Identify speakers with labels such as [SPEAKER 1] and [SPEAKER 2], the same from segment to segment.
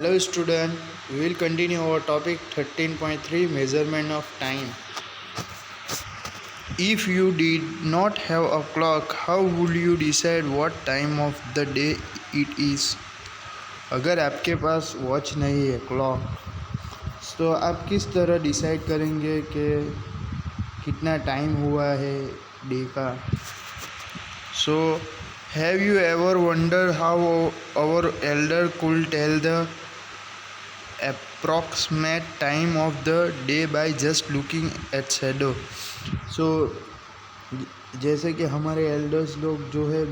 [SPEAKER 1] Hello student, we will continue our topic 13.3 measurement of time. If you did not have a clock, how would you decide what time of the day it is? अगर आपके पास watch नहीं है clock, तो आप किस तरह decide करेंगे कि कितना टाइम हुआ है डे का? So, have you ever wondered how our elder could tell the approximate time of the day by just looking at shadow? So जैसे कि हमारे एल्डर्स लोग जो है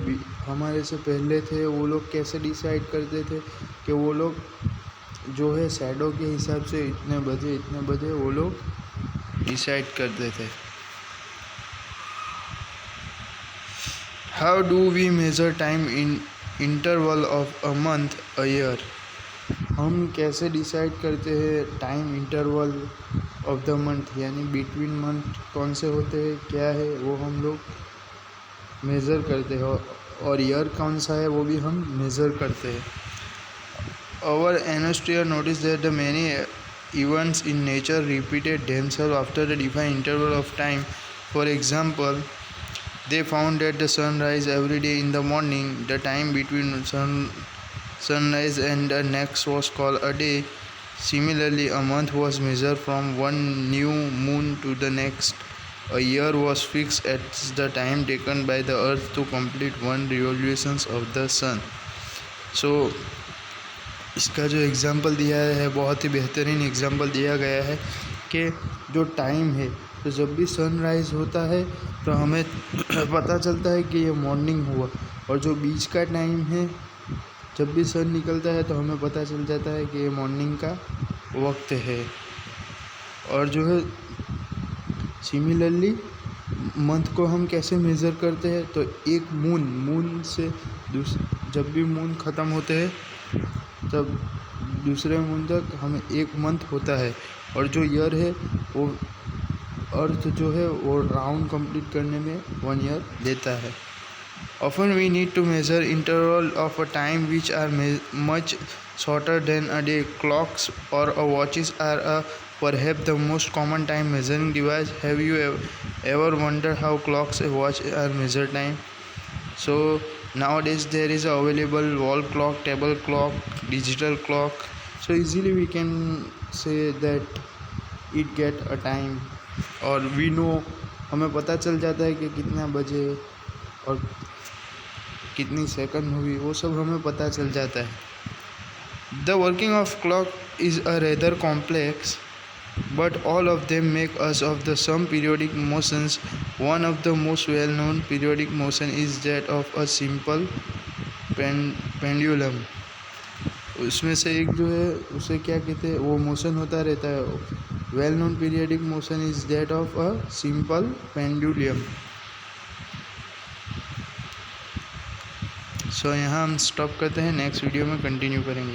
[SPEAKER 1] हमारे से पहले थे, वो लोग कैसे डिसाइड करते थे कि वो लोग जो है शैडो के हिसाब से इतने बजे वो लोग डिसाइड करते थे. How do we measure time in interval of a month a year? हम कैसे डिसाइड करते हैं time interval of the month, यानी बिटवीन मंथ कौन से होते हैं, क्या है वो हम लोग मेज़र करते हैं, और ईयर कौन सा है वो भी हम मेज़र करते हैं. Our analysts notice that the many events in nature repeated themselves after a defined interval of time. For example, they found that the sunrise every day in the morning. The time between sunrise and the next was called a day. Similarly, a month was measured from one new moon to the next. A year was fixed as the time taken by the earth to complete one revolution of the sun. So, इसका जो example दिया है बहुत ही बेहतरीन example दिया गया है कि जो टाइम है, तो जब भी सनराइज़ होता है तो हमें पता चलता है कि ये मॉर्निंग हुआ, और जो बीच का टाइम है जब भी सन निकलता है तो हमें पता चल जाता है कि ये मॉर्निंग का वक्त है. और जो है सिमिलरली मंथ को हम कैसे मेज़र करते हैं, तो एक मून से जब भी मून ख़त्म होते हैं तब दूसरे मून तक हमें एक मंथ होता है, और जो ईयर है वो अर्थ जो है वो राउंड कंप्लीट करने में 1 ईयर लेता है. Often we need to measure interval of a time which are much shorter than a day. Clocks or watches are perhaps the most common time measuring device. Have you ever wondered how clocks and watch are measure time? So nowadays there is available wall clock, table clock, digital clock. So easily we can say that it get a time, और we know, हमें पता चल जाता है कि कितना बजे और कितनी सेकंड हुई, वो सब हमें पता चल जाता है. The working of clock is a rather complex, but all of them make us of the some periodic motions. One of the most well known periodic motion is that of a simple pendulum. उसमें से एक जो है उसे क्या कहते हैं, वो मोशन होता रहता है. Well known periodic motion is that of a simple pendulum. So यहाँ हम स्टॉप करते हैं, नेक्स्ट वीडियो में कंटिन्यू करेंगे.